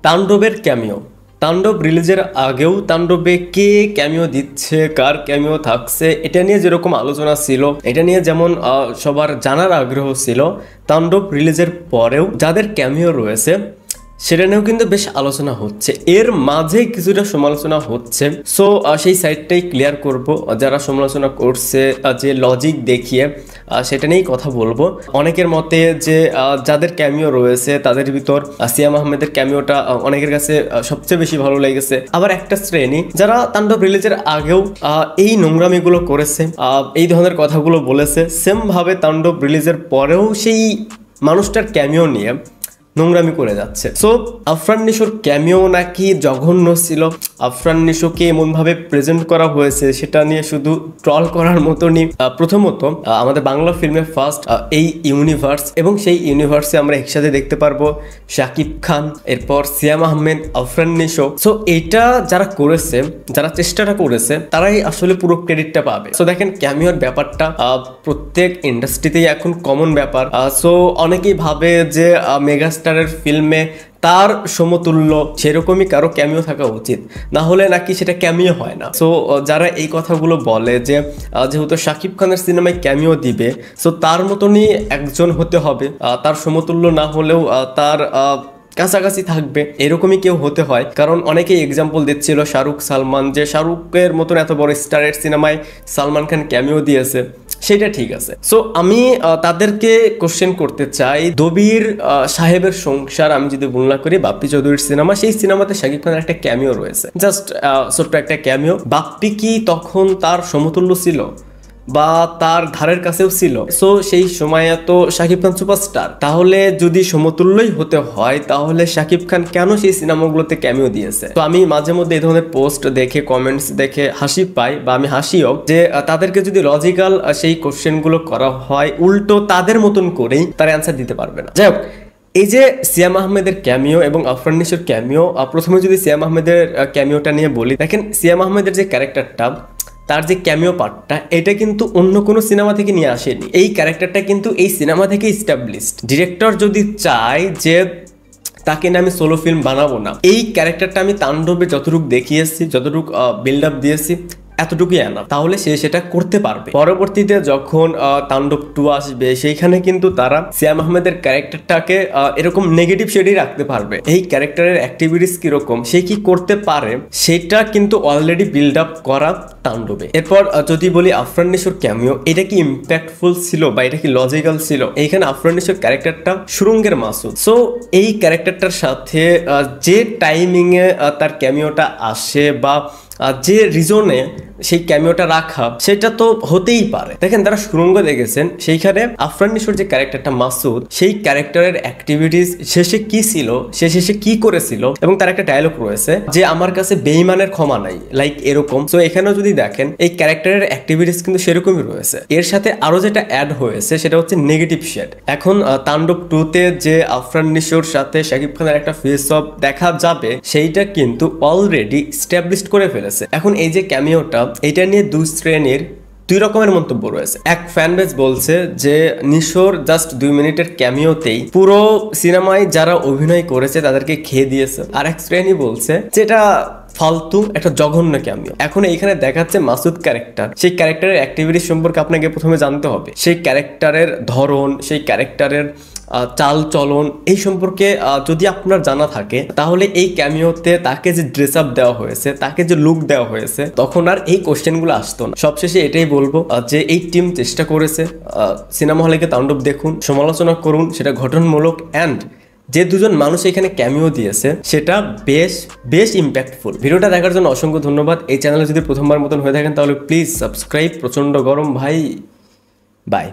তাণ্ডবের ক্যামিও। তাণ্ডব রিলিজের আগেও তাণ্ডবে কে ক্যামিও দিচ্ছে, কার ক্যামিও থাকছে, এটা নিয়ে যেরকম আলোচনা ছিল, এটা নিয়ে যেমন সবার জানার আগ্রহ ছিল, তাণ্ডব রিলিজের পরেও যাদের ক্যামিও রয়েছে সেটা নিয়েও কিন্তু বেশ আলোচনা হচ্ছে। এর মাঝে কিছুটা সমালোচনা হচ্ছে, সো সেই সাইডটাই ক্লিয়ার করব। যারা সমালোচনা করছে যে লজিক দেখিয়ে, সেটা নিয়েই কথা বলবো। অনেকের মতে যে যাদের ক্যামিও রয়েছে তাদের ভিতর সিয়াম আহমেদের ক্যামিওটা অনেকের কাছে সবচেয়ে বেশি ভালো লেগেছে। আবার একটা শ্রেণী যারা তাণ্ডব রিলিজের আগেও এই নোংরামিগুলো করেছে, এই ধরনের কথাগুলো বলেছে, সেম ভাবে তাণ্ডব রিলিজের পরেও সেই মানুষটার ক্যামিও নিয়ে নোংরামি করে যাচ্ছে। সো আফরান নিশোর ক্যামিও নাকি জঘন্য ছিল, আফরান নিশোকে এমনভাবে প্রেজেন্ট করা হয়েছে সেটা নিয়ে শুধু ট্রল করার মতনই। প্রথমত আমাদের বাংলা ফিল্মে ফার্স্ট এই ইউনিভার্স, এবং সেই ইউনিভার্সে আমরা একসাথে দেখতে পারবো শাকিব খান, এরপর সিয়াম আহমেদ, আফরান নিশো। সো এইটা যারা করেছে, যারা চেষ্টাটা করেছে, তারাই আসলে পুরো ক্রেডিটটা পাবে। সো দেখেন ক্যামিওর ব্যাপারটা প্রত্যেক ইন্ডাস্ট্রিতেই এখন কমন ব্যাপার। সো অনেকেই ভাবে যে মেগাস্টারের ফিল্মে তার সমতুল্য সেরকমই কারো ক্যামিও থাকা উচিত, না হলে নাকি সেটা ক্যামিও হয় না। সো যারা এই কথাগুলো বলে যে যেহেতু শাকিব খানের সিনেমায় ক্যামিও দিবে, সো তার মতনই একজন হতে হবে, তার সমতুল্য না হলেও তার কাছাকাছি থাকবে, এরকমই কেউ হতে হয়। কারণ অনেকেই এক্সাম্পল দিচ্ছিল শাহরুখ সালমান, যে শাহরুখের মতন এত বড় স্টারের সিনেমায় সালমান খান ক্যামিও দিয়েছে, সেটা ঠিক আছে। সো আমি তাদেরকে কোশ্চেন করতে চাই, দবির সাহেবের সংসার আমি যদি ভুল না করি, বাপ্পি চৌধুরীর সিনেমা, সেই সিনেমাতে শাকিব খানের একটা ক্যামিও রয়েছে, জাস্ট ছোট্ট একটা ক্যামিও। বাপ্পি কি তখন তার সমতুল্য ছিল বা তার ধারের কাছেও ছিল? সো সেই সময়ে তো শাকিব খান সুপারস্টার, তাহলে যদি সমতুল্যই হতে হয় তাহলে শাকিব খান কেন সেই সিনেমাগুলোতে ক্যামিও দিয়েছে? তো আমি মাঝে মধ্যে এই ধরনের পোস্ট দেখে, কমেন্টস দেখে হাসি পাই, বা আমি হাসিও, যে তাদেরকে যদি লজিক্যাল সেই কোশ্চেনগুলো করা হয়, উল্টো তাদের মতন করেই তারা অ্যান্সার দিতে পারবে না। যাই হোক, এই যে সিয়াম আহমেদের ক্যামিও এবং আফরান নিশোর ক্যামিও, প্রথমে যদি সিয়াম আহমেদের ক্যামিওটা নিয়ে বলি, দেখেন সিয়াম আহমেদের যে ক্যারেক্টারটা, তার যে ক্যামিও পার্টটা, এটা কিন্তু অন্য কোনো সিনেমা থেকে নিয়ে আসেনি। এই ক্যারেক্টারটা কিন্তু এই সিনেমা থেকে এস্টাবলিশড। ডিরেক্টর যদি চায় যে তাকে না আমি সোলো ফিল্ম বানাবো না, এই ক্যারেক্টারটা আমি তাণ্ডবে যতটুকু দেখিয়েছি, যতটুকু বিল্ড আপ দিয়েছি, এতটুকুই এনাফ, তাহলে সে সেটা করতে পারবে। পরবর্তীতে যখন তাণ্ডব 2 আসবে, সেইখানে কিন্তু তারা সিয়াম আহমেদের ক্যারেক্টারটাকে এরকম নেগেটিভ শেডেই রাখতে পারবে। এই ক্যারেক্টারের অ্যাক্টিভিটিস কিরকম, সে কি করতে পারে, সেটা কিন্তু অলরেডি বিল্ড আপ করা তাণ্ডবে। এরপর যদি বলি আফরান নিশোর ক্যামিও, এটা কি ইম্প্যাক্টফুল ছিল বা এটা কি লজিক্যাল ছিল? এইখানে আফরান নিশোর ক্যারেক্টারটা সুরঙ্গের মাসুদ। সো এই ক্যারেক্টারটার সাথে যে টাইমিংয়ে তার ক্যামিওটা আসে বা যে রিজনে সেই ক্যামিওটা রাখা, সেটা তো হতেই পারে। দেখেন তারা সুরঙ্গ দেখেছেন, সেইখানে আফরান নিশোর যে ক্যারেক্টারটা মাসুদ, সেই ক্যারেক্টারের অ্যাক্টিভিটিস শেষে কি ছিল, সে শেষে কি করেছিল, এবং তার একটা ডায়লগ রয়েছে যে আমার কাছে বেঈমানের ক্ষমা নাই, লাইক এরকম। সো এখানেও যদি দেখেন এই ক্যারেক্টারের অ্যাক্টিভিটিস কিন্তু সেরকমই রয়েছে। এর সাথে আরো যেটা অ্যাড হয়েছে সেটা হচ্ছে নেগেটিভ শেড। এখন তাণ্ডব 2-তে যে আফরান নিশোর সাথে শাকিব খানের একটা ফেস অফ দেখা যাবে, সেইটা কিন্তু অলরেডি এস্টাবলিশড করে ফেলেছে। এখন এই যে ক্যামিওটা, এটা নিয়ে দুই শ্রেণীর দুই রকমের মন্তব্য রয়েছে। এক ফ্যান বেস বলছে যে নিশোর জাস্ট 2 মিনিটের ক্যামিওতেই পুরো সিনেমায় যারা অভিনয় করেছে তাদেরকে খেয়ে দিয়েছে। আর এক শ্রেণী বলছে যেটা ফালতু, একটা জঘন্য ক্যামিও। এখন এইখানে দেখাচ্ছে মাসুদ ক্যারেক্টার, সেই ক্যারেক্টারের অ্যাক্টিভিটি সম্পর্কে আপনাকে প্রথমে জানতে হবে, সেই ক্যারেক্টারের ধরন, সেই ক্যারেক্টারের চাল চলন, এই সম্পর্কে যদি আপনার জানা থাকে, তাহলে এই ক্যামিওতে তাকে যে ড্রেস আপ দেওয়া হয়েছে, তাকে যে লুক দেওয়া হয়েছে, তখন আর এই কোশ্চেনগুলো আসতো না। সবশেষে এটাই বলবো যে এই টিম চেষ্টা করেছে, সিনেমা হলে গিয়ে তাণ্ডব দেখুন, সমালোচনা করুন, সেটা গঠনমূলক, অ্যান্ড যে দুজন মানুষ এখানে ক্যামিও দিয়েছে সেটা বেশ ইম্প্যাক্টফুল। ভিডিওটা দেখার জন্য অসংখ্য ধন্যবাদ। এই চ্যানেলে যদি প্রথমবার মতন হয়ে থাকেন তাহলে প্লিজ সাবস্ক্রাইব। প্রচন্ড গরম ভাই, বাই।